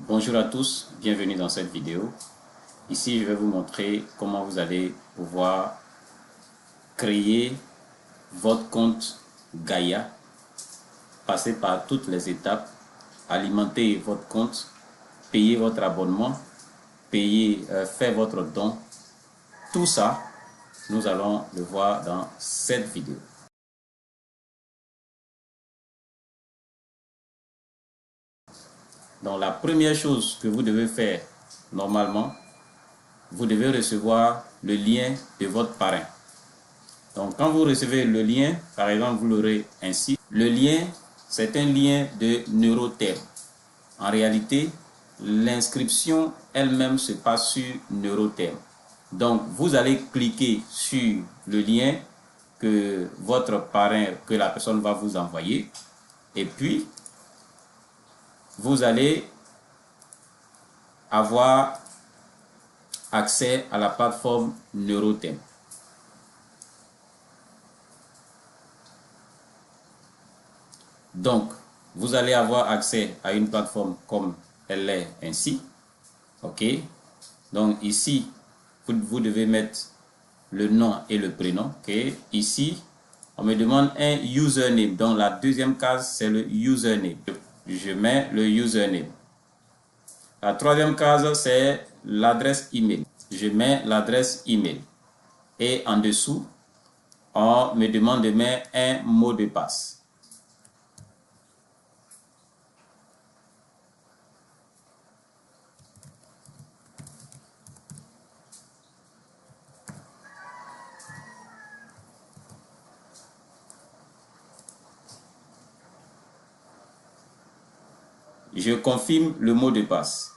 Bonjour à tous, bienvenue dans cette vidéo. Ici, je vais vous montrer comment vous allez pouvoir créer votre compte Gaïa, passer par toutes les étapes, alimenter votre compte, payer votre abonnement, faire votre don. Tout ça, nous allons le voir dans cette vidéo. Donc, la première chose que vous devez faire, normalement, vous devez recevoir le lien de votre parrain. Donc, quand vous recevez le lien, par exemple, vous l'aurez ainsi. Le lien, c'est un lien de Neuroterm. En réalité, l'inscription elle-même se passe sur Neuroterm. Donc, vous allez cliquer sur le lien que votre parrain, que la personne va vous envoyer. Et puis, vous allez avoir accès à la plateforme Neuroterm. Donc, vous allez avoir accès à une plateforme comme elle est ainsi. OK. Donc, ici, vous devez mettre le nom et le prénom. OK. Ici, on me demande un username. Donc, la deuxième case, c'est le username. Je mets le username. La troisième case, c'est l'adresse email. Je mets l'adresse email. Et en dessous, on me demande de mettre un mot de passe. Je confirme le mot de passe.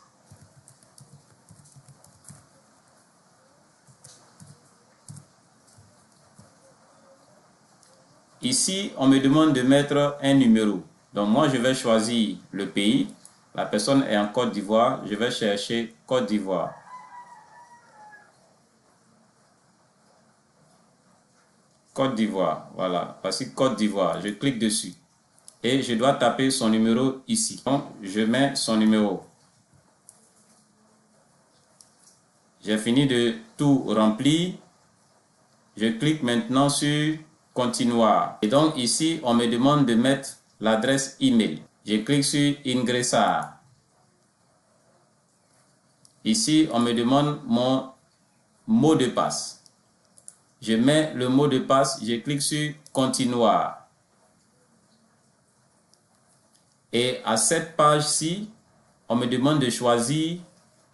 Ici, on me demande de mettre un numéro. Donc moi, je vais choisir le pays. La personne est en Côte d'Ivoire. Je vais chercher Côte d'Ivoire. Côte d'Ivoire, voilà. Voici Côte d'Ivoire. Je clique dessus. Et je dois taper son numéro ici. Donc, je mets son numéro. J'ai fini de tout remplir. Je clique maintenant sur Continuer. Et donc ici, on me demande de mettre l'adresse email. Je clique sur Ingresar. Ici, on me demande mon mot de passe. Je mets le mot de passe, je clique sur Continuer. Et à cette page-ci, on me demande de choisir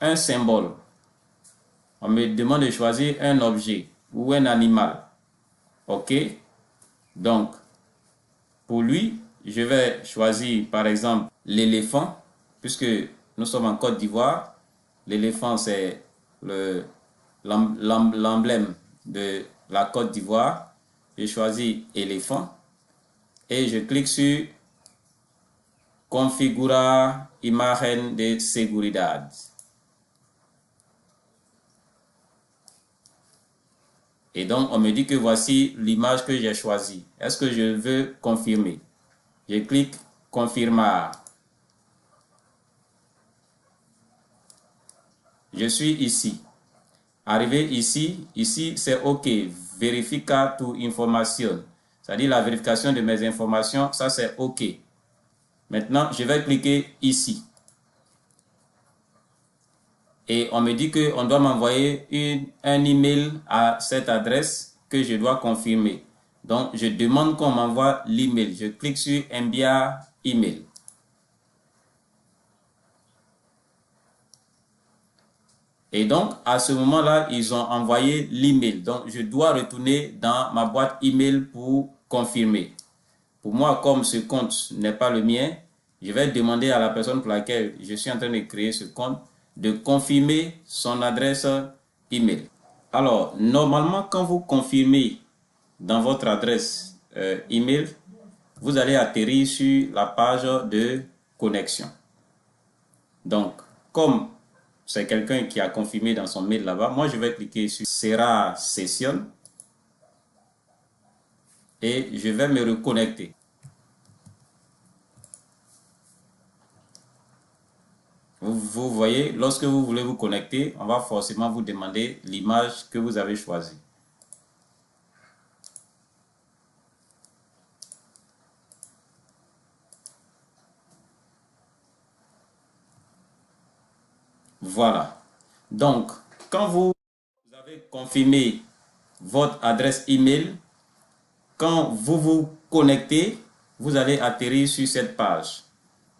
un symbole. On me demande de choisir un objet ou un animal. OK? Donc, pour lui, je vais choisir par exemple l'éléphant, puisque nous sommes en Côte d'Ivoire. L'éléphant, c'est l'emblème de la Côte d'Ivoire. Je choisis éléphant et je clique sur Configurar imagen de seguridad. Et donc, on me dit que voici l'image que j'ai choisie. Est-ce que je veux confirmer? Je clique Confirmer. Je suis ici. Arrivé ici, c'est OK. Verifica tu information. C'est-à-dire la vérification de mes informations, ça c'est OK. Maintenant, je vais cliquer ici. Et on me dit qu'on doit m'envoyer un email à cette adresse que je dois confirmer. Donc, je demande qu'on m'envoie l'email. Je clique sur Enviar email. Et donc, à ce moment-là, ils ont envoyé l'email. Donc, je dois retourner dans ma boîte email pour confirmer. Pour moi, comme ce compte n'est pas le mien, je vais demander à la personne pour laquelle je suis en train de créer ce compte de confirmer son adresse email. Alors, normalement, quand vous confirmez dans votre adresse email, vous allez atterrir sur la page de connexion. Donc, comme c'est quelqu'un qui a confirmé dans son mail là-bas, moi je vais cliquer sur Sera Session et je vais me reconnecter. Vous voyez, lorsque vous voulez vous connecter, on va forcément vous demander l'image que vous avez choisie. Voilà. Donc, quand vous avez confirmé votre adresse email, quand vous vous connectez, vous allez atterrir sur cette page.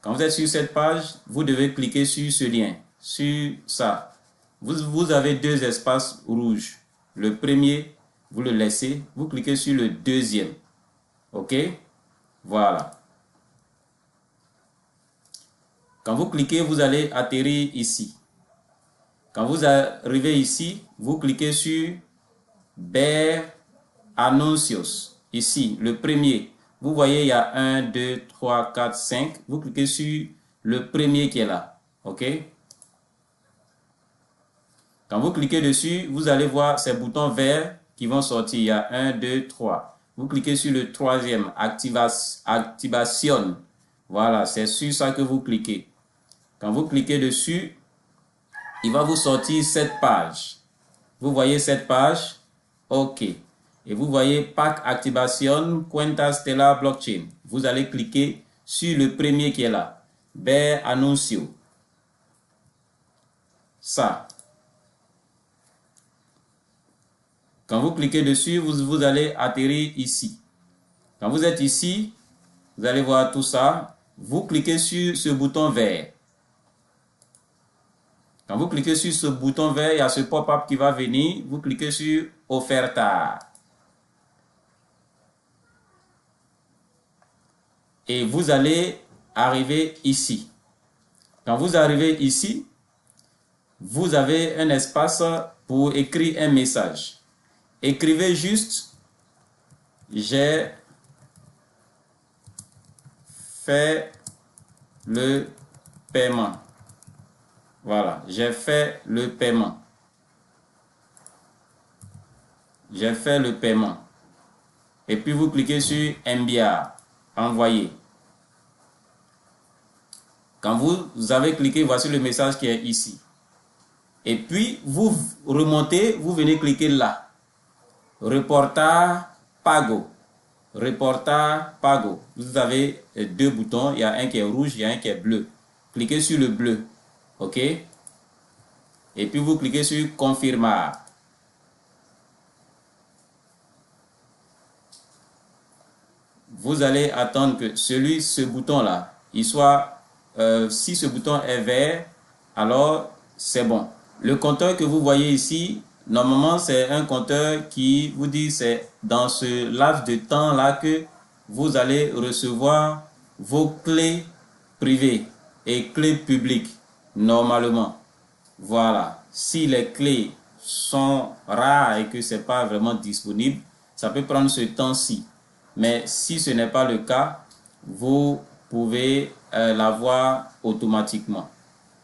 Quand vous êtes sur cette page, vous devez cliquer sur ce lien, sur ça. Vous avez deux espaces rouges. Le premier, vous le laissez, vous cliquez sur le deuxième. OK? Voilà. Quand vous cliquez, vous allez atterrir ici. Quand vous arrivez ici, vous cliquez sur Ver Anuncios. Ici, le premier. Vous voyez, il y a 1, 2, 3, 4, 5. Vous cliquez sur le premier qui est là. OK? Quand vous cliquez dessus, vous allez voir ces boutons verts qui vont sortir. Il y a 1, 2, 3. Vous cliquez sur le troisième, Activation. Voilà, c'est sur ça que vous cliquez. Quand vous cliquez dessus, il va vous sortir cette page. Vous voyez cette page? OK. Et vous voyez Pack Activation Cuenta Stellar Blockchain. Vous allez cliquer sur le premier qui est là. Ver Anuncio. Ça. Quand vous cliquez dessus, vous allez atterrir ici. Quand vous êtes ici, vous allez voir tout ça. Vous cliquez sur ce bouton vert. Quand vous cliquez sur ce bouton vert, il y a ce pop-up qui va venir. Vous cliquez sur Oferta. Et vous allez arriver ici. Quand vous arrivez ici, vous avez un espace pour écrire un message. Écrivez juste « J'ai fait le paiement ». Voilà, j'ai fait le paiement. J'ai fait le paiement. Et puis vous cliquez sur Enviar, envoyer. Quand vous avez cliqué, voici le message qui est ici. Et puis vous remontez, vous venez cliquer là. Reportar Pago. Reportar Pago. Vous avez deux boutons. Il y a un qui est rouge, il y a un qui est bleu. Cliquez sur le bleu. OK? Et puis vous cliquez sur Confirmer. Vous allez attendre que ce bouton-là, il soit, si ce bouton est vert, alors c'est bon. Le compteur que vous voyez ici, normalement c'est un compteur qui vous dit c'est dans ce laps de temps-là que vous allez recevoir vos clés privées et clés publiques, normalement. Voilà. Si les clés sont rares et que ce n'est pas vraiment disponible, ça peut prendre ce temps-ci. Mais si ce n'est pas le cas, vous pouvez l'avoir automatiquement.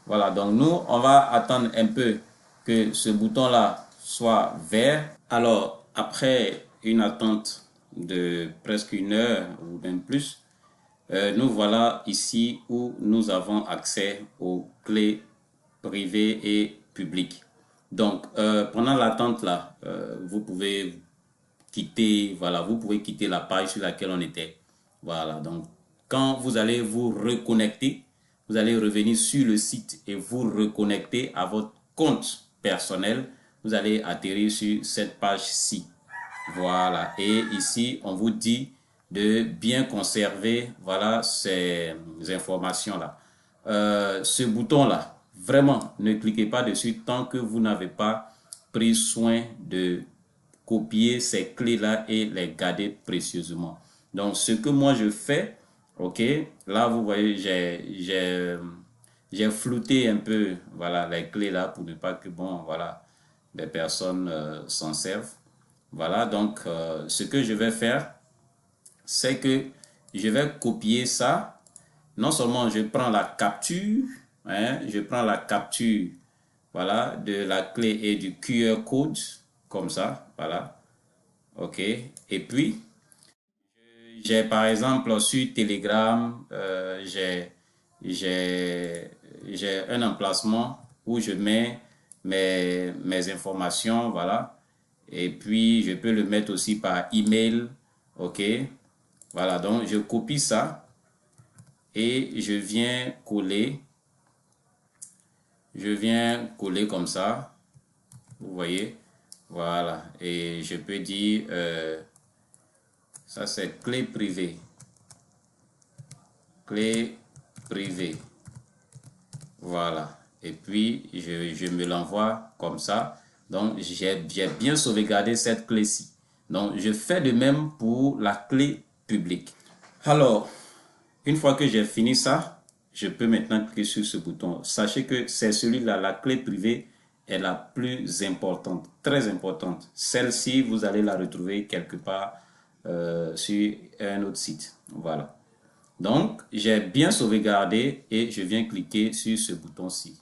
Voilà, donc nous, on va attendre un peu que ce bouton-là soit vert. Alors, après une attente de presque 1 heure ou même plus, nous voilà ici où nous avons accès aux clés privées et publiques. Donc, pendant l'attente là, vous pouvez quitter, voilà, vous pouvez quitter la page sur laquelle on était. Voilà, donc quand vous allez vous reconnecter, vous allez revenir sur le site et vous reconnecter à votre compte personnel. Vous allez atterrir sur cette page-ci. Voilà, et ici, on vous dit de bien conserver, voilà, ces informations-là. Ce bouton-là, vraiment, ne cliquez pas dessus tant que vous n'avez pas pris soin de copier ces clés-là et les garder précieusement. Donc, ce que moi je fais, ok, là, vous voyez, j'ai flouté un peu, voilà, les clés-là pour ne pas que, bon, voilà, des personnes s'en servent. Voilà, donc, ce que je vais faire, c'est que je vais copier ça. Non seulement je prends la capture, hein, je prends la capture, voilà, de la clé et du QR code, comme ça, voilà. OK. Et puis, j'ai par exemple sur Telegram, j'ai j'ai un emplacement où je mets mes informations, voilà. Et puis, je peux le mettre aussi par email, ok. Voilà, donc je copie ça et je viens coller. Je viens coller comme ça, vous voyez. Voilà, et je peux dire, ça c'est clé privée. Clé privée. Voilà. Et puis, je me l'envoie comme ça. Donc, j'ai bien sauvegardé cette clé-ci. Donc, je fais de même pour la clé publique. Alors, une fois que j'ai fini ça, je peux maintenant cliquer sur ce bouton. Sachez que c'est celui-là, la clé privée est la plus importante, très importante. Celle-ci, vous allez la retrouver quelque part sur un autre site. Voilà. Donc, j'ai bien sauvegardé et je viens cliquer sur ce bouton-ci.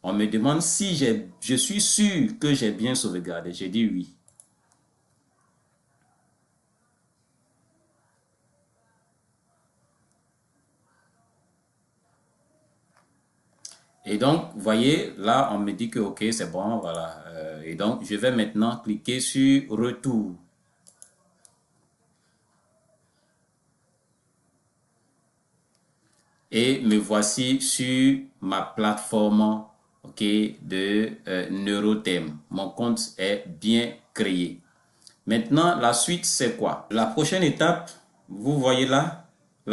On me demande si je suis sûr que j'ai bien sauvegardé. J'ai dit oui. Et donc, vous voyez, là, on me dit que OK, c'est bon, voilà. Et donc, je vais maintenant cliquer sur Retour. Et me voici sur ma plateforme, OK, de Neurothème. Mon compte est bien créé. Maintenant, la suite, c'est quoi? La prochaine étape, vous voyez là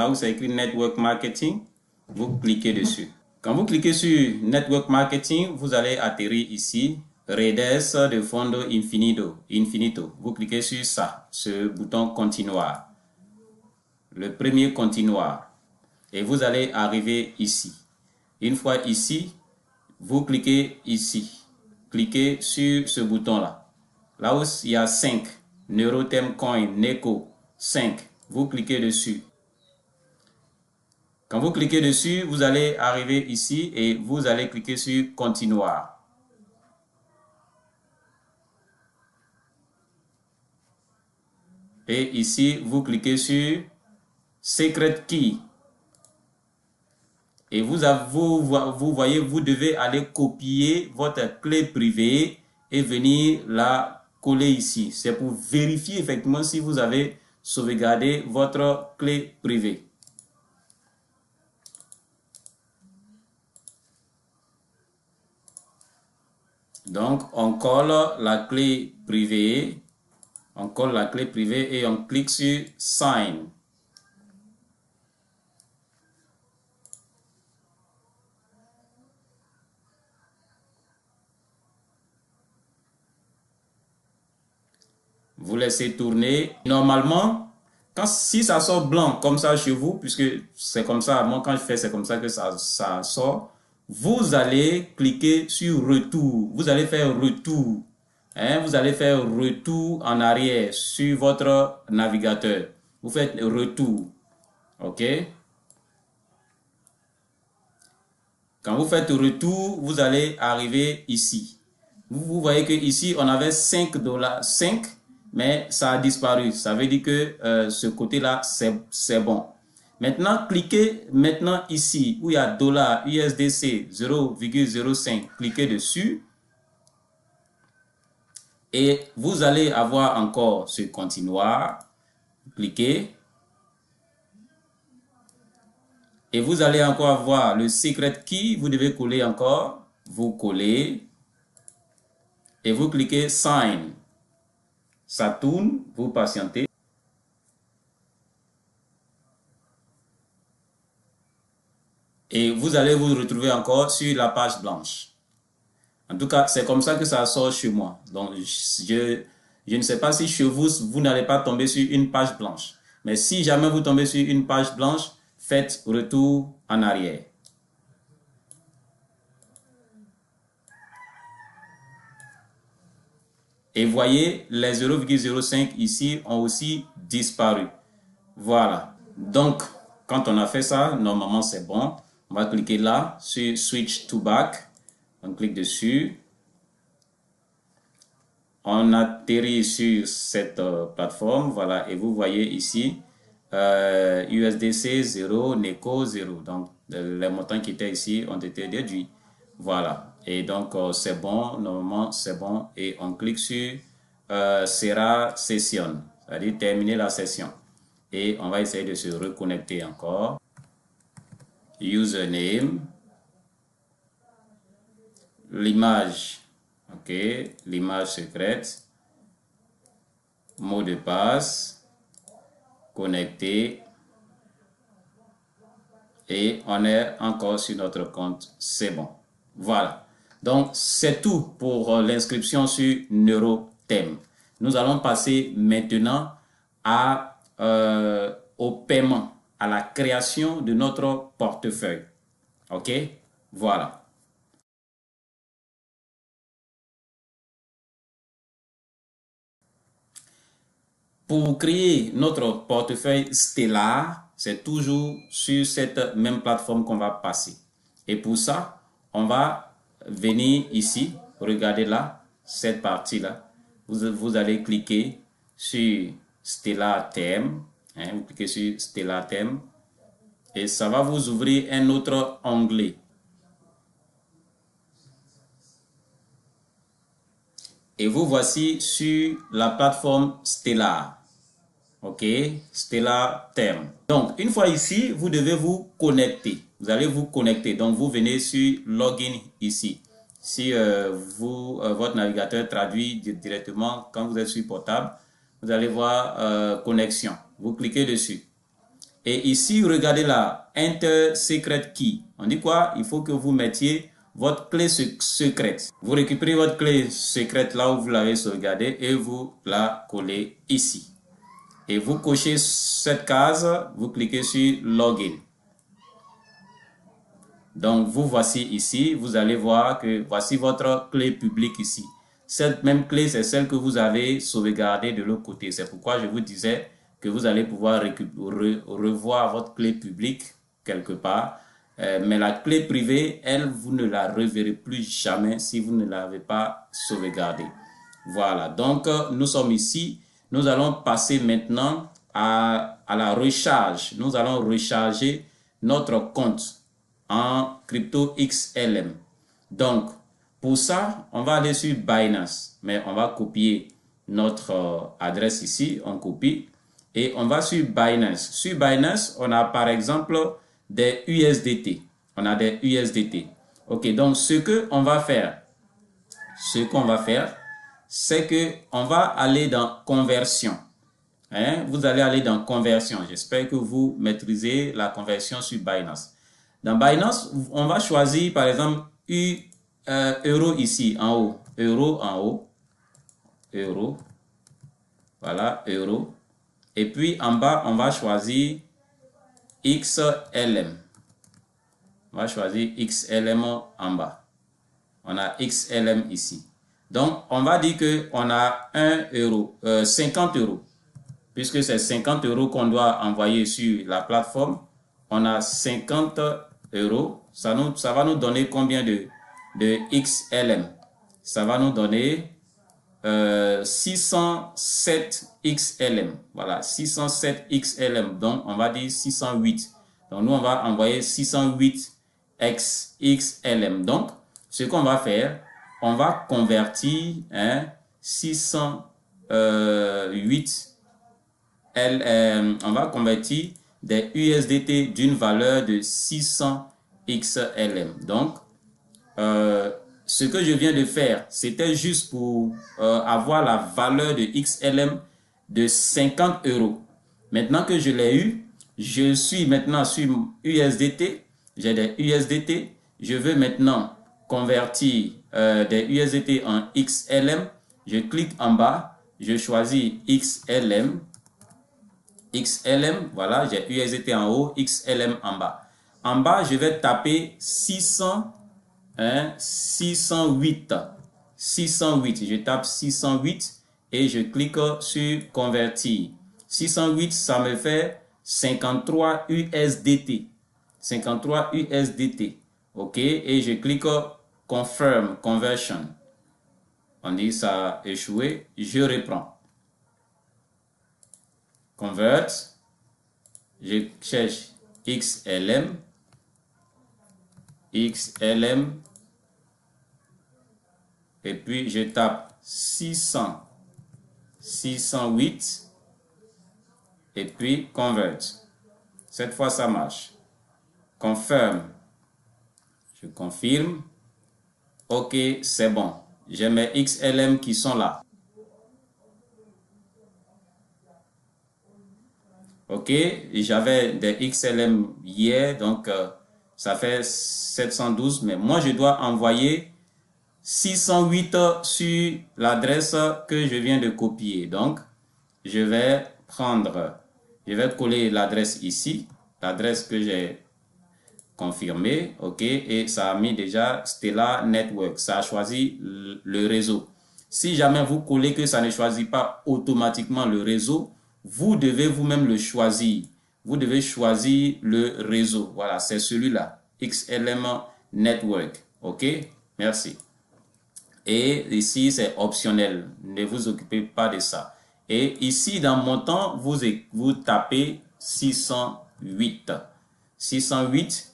où c'est écrit Network Marketing, vous cliquez dessus. Quand vous cliquez sur Network Marketing, vous allez atterrir ici, Redes de Fondo Infinito. Vous cliquez sur ça, ce bouton continuar. Le premier continuar. Et vous allez arriver ici. Une fois ici, vous cliquez ici. Cliquez sur ce bouton-là. Là où il y a 5, Neurothème Coin, Neko, 5. Vous cliquez dessus. Quand vous cliquez dessus, vous allez arriver ici et vous allez cliquer sur Continuar. Et ici, vous cliquez sur Secret Key. Et vous voyez, vous devez aller copier votre clé privée et venir la coller ici. C'est pour vérifier effectivement si vous avez sauvegardé votre clé privée. Donc, on colle la clé privée. On colle la clé privée et on clique sur Sign. Vous laissez tourner. Normalement, si ça sort blanc comme ça chez vous, puisque c'est comme ça, moi quand je fais, c'est comme ça que ça sort, vous allez cliquer sur Retour. Vous allez faire Retour. Hein, vous allez faire Retour en arrière sur votre navigateur. Vous faites Retour. OK? Quand vous faites Retour, vous allez arriver ici. Vous voyez que ici on avait 5 $, 5, mais ça a disparu. Ça veut dire que ce côté-là, c'est bon. Maintenant, cliquez maintenant ici où il y a $ USDC 0,05. Cliquez dessus. Et vous allez avoir encore ce continuar. Cliquez. Et vous allez encore avoir le secret key. Vous devez coller encore. Vous collez. Et vous cliquez Sign. Ça tourne. Vous patientez. Et vous allez vous retrouver encore sur la page blanche. En tout cas, c'est comme ça que ça sort chez moi. Donc, je ne sais pas si chez vous, vous n'allez pas tomber sur une page blanche. Mais si jamais vous tombez sur une page blanche, faites retour en arrière. Et voyez, les 0,05 ici ont aussi disparu. Voilà. Donc, quand on a fait ça, normalement c'est bon. On va cliquer là sur Switch to Back. On clique dessus. On atterrit sur cette plateforme. Voilà. Et vous voyez ici, USDC 0, Neko 0. Donc, Les montants qui étaient ici ont été déduits. Voilà. Et donc, c'est bon. Normalement, c'est bon. Et on clique sur Sera Session, c'est-à-dire terminer la session. Et on va essayer de se reconnecter encore. Username. L'image. OK. L'image secrète. Mot de passe. Connecter. Et on est encore sur notre compte. C'est bon. Voilà. Donc, c'est tout pour l'inscription sur NeuroThème. Nous allons passer maintenant au paiement, à la création de notre portefeuille. OK? Voilà. Pour créer notre portefeuille Stellar, c'est toujours sur cette même plateforme qu'on va passer. Et pour ça, on va venir ici, regardez là, cette partie-là. Vous allez cliquer sur Stellar Thème. Vous cliquez sur Stellar Thème. Et ça va vous ouvrir un autre onglet. Et vous voici sur la plateforme Stellar. OK, Stellar Thème. Donc, une fois ici, vous devez vous connecter. Vous allez vous connecter. Donc, vous venez sur Login ici. Si votre navigateur traduit directement quand vous êtes sur portable, vous allez voir Connexion. Vous cliquez dessus. Et ici, regardez là, Enter Secret Key. On dit quoi? Il faut que vous mettiez votre clé secrète. Vous récupérez votre clé secrète là où vous l'avez sauvegardée et vous la collez ici. Et vous cochez cette case, vous cliquez sur Login. Donc, vous voici ici, vous allez voir que voici votre clé publique ici. Cette même clé, c'est celle que vous avez sauvegardée de l'autre côté. C'est pourquoi je vous disais que vous allez pouvoir revoir votre clé publique quelque part. Mais la clé privée, elle, vous ne la reverrez plus jamais si vous ne l'avez pas sauvegardée. Voilà, donc nous sommes ici. Nous allons passer maintenant à la recharge. Nous allons recharger notre compte en crypto XLM. Donc, pour ça, on va aller sur Binance. Mais on va copier notre adresse ici. On copie. Et on va sur Binance. Sur Binance, on a par exemple des USDT. On a des USDT. OK, donc ce qu'on va faire, c'est que on va aller dans conversion. Vous allez aller dans conversion. J'espère que vous maîtrisez la conversion sur Binance. Dans Binance, on va choisir par exemple euro ici en haut. Euro en haut. Euro. Voilà, euro. Et puis en bas, on va choisir XLM. On va choisir XLM en bas. On a XLM ici. Donc, on va dire qu'on a 1 euro, 50 euros. Puisque c'est 50 euros qu'on doit envoyer sur la plateforme, on a 50 euros. Ça va nous donner combien de XLM? Ça va nous donner 607 XLM. Voilà, 607 XLM. Donc, on va dire 608. Donc, nous, on va envoyer 608 XLM. Donc, ce qu'on va faire, on va convertir 608 on va convertir des USDT d'une valeur de 600 XLM. Donc, ce que je viens de faire, c'était juste pour avoir la valeur de XLM de 50 euros. Maintenant que je l'ai eu, je suis maintenant sur USDT. J'ai des USDT. Je veux maintenant convertir des USDT en XLM. Je clique en bas. Je choisis XLM. XLM, voilà, j'ai USDT en haut, XLM en bas. En bas, je vais taper 608. 608, je tape 608 et je clique sur convertir. 608, ça me fait 53 USDT. 53 USDT. OK, et je clique Confirm Conversion. On dit ça a échoué, je reprends. Convert, je cherche XLM, XLM et puis je tape 608 et puis convert. Cette fois ça marche. Confirme. Je confirme. OK, c'est bon. J'ai mes XLM qui sont là. OK, j'avais des XLM hier, donc ça fait 712, mais moi je dois envoyer 608 sur l'adresse que je viens de copier. Donc, je vais coller l'adresse ici, l'adresse que j'ai confirmée, OK, et ça a mis déjà Stellar Network, ça a choisi le réseau. Si jamais vous collez que ça ne choisit pas automatiquement le réseau, vous devez vous-même le choisir. Vous devez choisir le réseau. Voilà, c'est celui-là, XLM Network, OK, merci. Et ici, c'est optionnel. Ne vous occupez pas de ça. Et ici, dans montant, vous tapez 608. 608.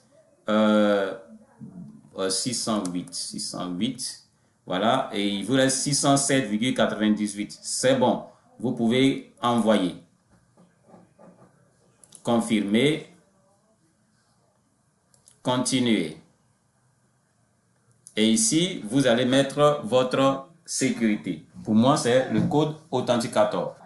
608. Voilà. Et il vous reste 607,98. C'est bon. Vous pouvez envoyer. Confirmer. Continuer. Et ici, vous allez mettre votre sécurité. Pour moi, c'est le code authenticator.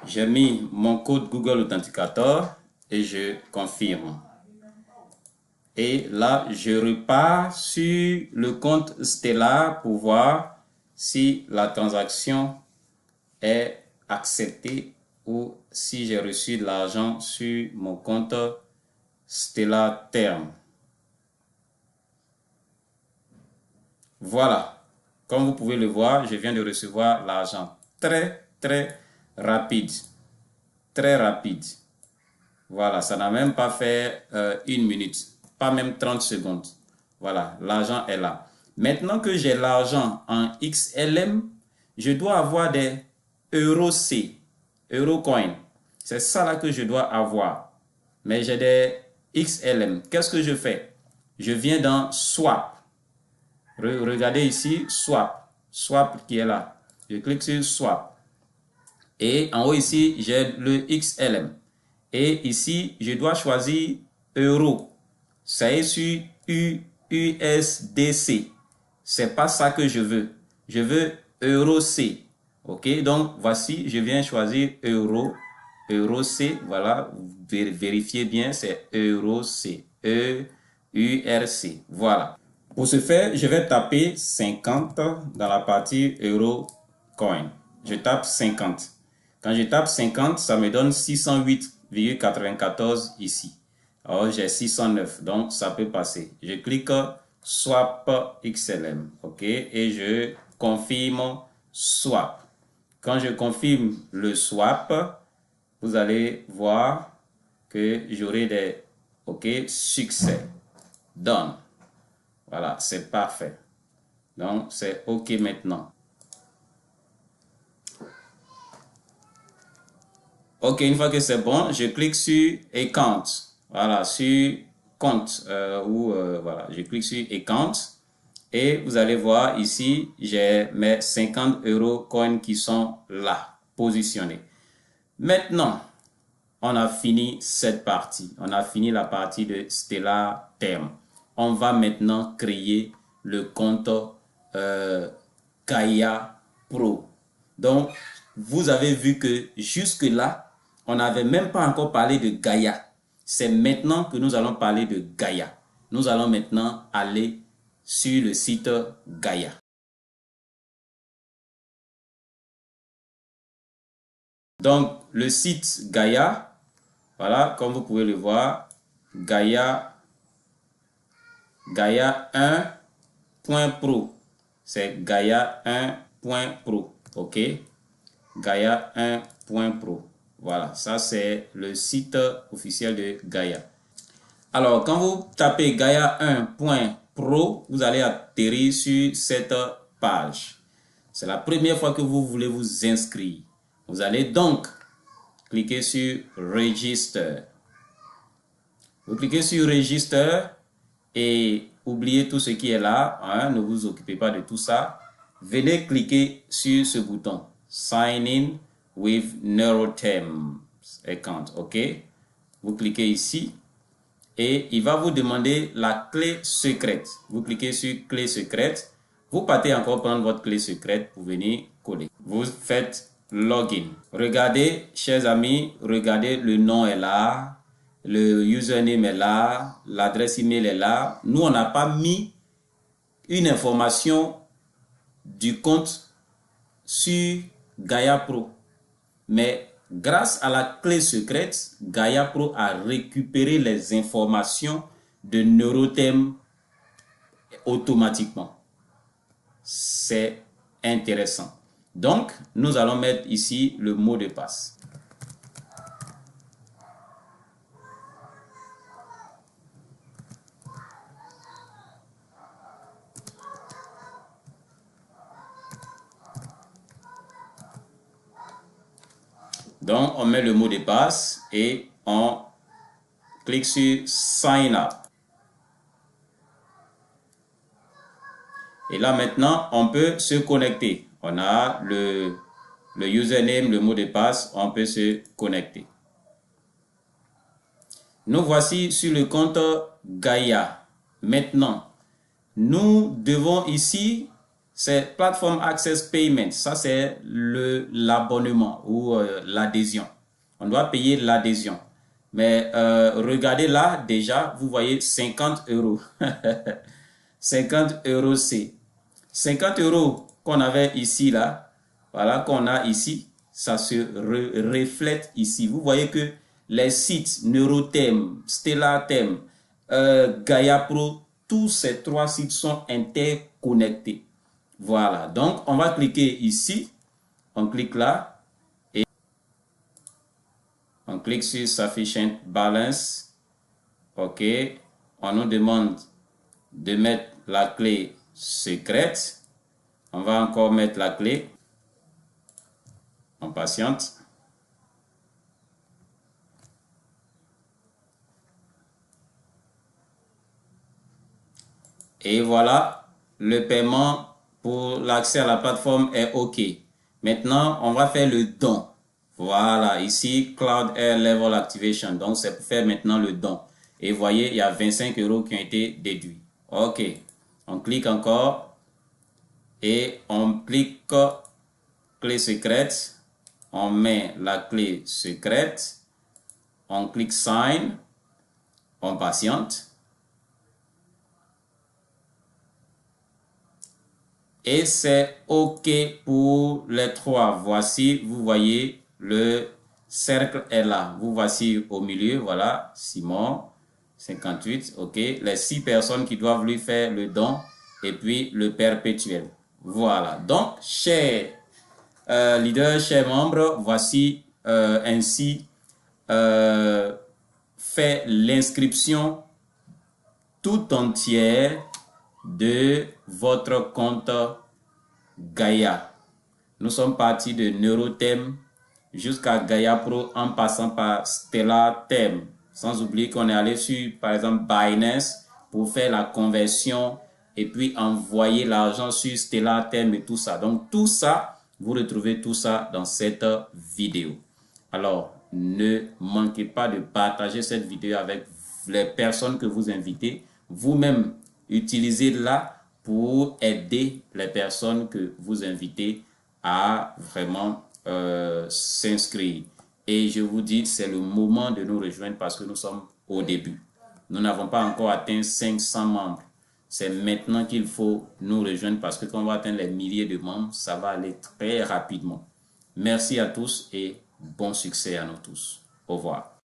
J'ai mis mon code Google Authenticator et je confirme. Et là, je repars sur le compte Stellar pour voir si la transaction est accepté ou si j'ai reçu de l'argent sur mon compte Stellar Term. Voilà, comme vous pouvez le voir, je viens de recevoir l'argent très rapide, très rapide. Voilà, ça n'a même pas fait 1 minute, pas même 30 secondes. Voilà, l'argent est là. Maintenant que j'ai l'argent en XLM, je dois avoir des EURC, Eurocoin. C'est ça là que je dois avoir. Mais j'ai des XLM. Qu'est-ce que je fais? Je viens dans Swap. Regardez ici, Swap. Swap qui est là. Je clique sur Swap. Et en haut ici, j'ai le XLM. Et ici, je dois choisir Euro. Ça est sur USDC. C'est pas ça que je veux. Je veux EURC. OK, donc voici, je viens choisir Euro. EURC, voilà, vérifiez bien, c'est EURC. EURC, voilà. Pour ce faire, je vais taper 50 dans la partie Eurocoin. Je tape 50. Quand je tape 50, ça me donne 608,94 ici. Alors, j'ai 609, donc ça peut passer. Je clique Swap XLM, OK, et je confirme Swap. Quand je confirme le swap, vous allez voir que j'aurai des OK, succès. Done. Voilà, c'est parfait. Donc, c'est OK maintenant. OK, une fois que c'est bon, je clique sur Account. Voilà, sur compte. Voilà, je clique sur Account. Et vous allez voir ici, j'ai mes 50 Eurocoin qui sont là, positionnés. Maintenant, on a fini cette partie. On a fini la partie de Stellar Term. On va maintenant créer le compte Gaia Pro. Donc, vous avez vu que jusque-là, on n'avait même pas encore parlé de Gaia. C'est maintenant que nous allons parler de Gaia. Nous allons maintenant aller sur le site Gaia. Donc, le site Gaia, voilà, comme vous pouvez le voir, Gaia 1.pro. C'est Gaia 1.pro. OK? Gaia 1.pro. Voilà, ça c'est le site officiel de Gaia. Alors, quand vous tapez Gaia 1.pro, vous allez atterrir sur cette page. C'est la première fois que vous voulez vous inscrire. Vous allez donc cliquer sur Register. Vous cliquez sur Register et oubliez tout ce qui est là. Hein, ne vous occupez pas de tout ça. Venez cliquer sur ce bouton Sign in with NeuroThemes account. OK? Vous cliquez ici et il va vous demander la clé secrète. Vous cliquez sur clé secrète. Vous partez encore prendre votre clé secrète pour venir coller. Vous faites login. Regardez, chers amis, regardez, le nom est là, le username est là, l'adresse email est là. Nous, on n'a pas mis une information du compte sur Gaia Pro. Mais grâce à la clé secrète, Gaia Pro a récupéré les informations de NeuroThemes automatiquement. C'est intéressant. Donc, nous allons mettre ici le mot de passe. Donc, on met le mot de passe et on clique sur Sign Up. Et là, maintenant, on peut se connecter. On a le username, le mot de passe, on peut se connecter. Nous voici sur le compte Gaia. Maintenant, nous devons ici, c'est Platform Access Payment. Ça, c'est l'abonnement ou l'adhésion. On doit payer l'adhésion. Mais regardez là, déjà, vous voyez 50 €. 50 € c'est 50 € qu'on avait ici, là. Voilà, qu'on a ici. Ça se reflète ici. Vous voyez que les sites NeuroThemes, StellarThemes, Gaia Pro, tous ces trois sites sont interconnectés. Voilà, donc on va cliquer ici. On clique là. Et on clique sur Sufficient Balance. OK. On nous demande de mettre la clé secrète. On va encore mettre la clé. On patiente. Et voilà, le paiement pour l'accès à la plateforme est OK. Maintenant, on va faire le don. Voilà, ici, Cloud Air Level Activation. Donc, c'est pour faire maintenant le don. Et vous voyez, il y a 25 € qui ont été déduits. OK. On clique encore et on clique clé secrète. On met la clé secrète. On clique Sign. On patiente. Et c'est OK pour les trois. Voici, vous voyez, le cercle est là. Vous voici au milieu, voilà, Simon, 58, OK. Les 6 personnes qui doivent lui faire le don et puis le perpétuel. Voilà. Donc, chers leaders, chers membres, voici ainsi fait l'inscription tout entière de votre compte Gaia. Nous sommes partis de NeuroThemes jusqu'à Gaia Pro en passant par StellarThemes. Sans oublier qu'on est allé sur, par exemple, Binance pour faire la conversion et puis envoyer l'argent sur StellarThemes et tout ça. Donc, tout ça, vous retrouvez tout ça dans cette vidéo. Alors, ne manquez pas de partager cette vidéo avec les personnes que vous invitez. Vous-même, utilisez-la pour aider les personnes que vous invitez à vraiment s'inscrire. Et je vous dis, c'est le moment de nous rejoindre parce que nous sommes au début. Nous n'avons pas encore atteint 500 membres. C'est maintenant qu'il faut nous rejoindre parce que quand on va atteindre les milliers de membres, ça va aller très rapidement. Merci à tous et bon succès à nous tous. Au revoir.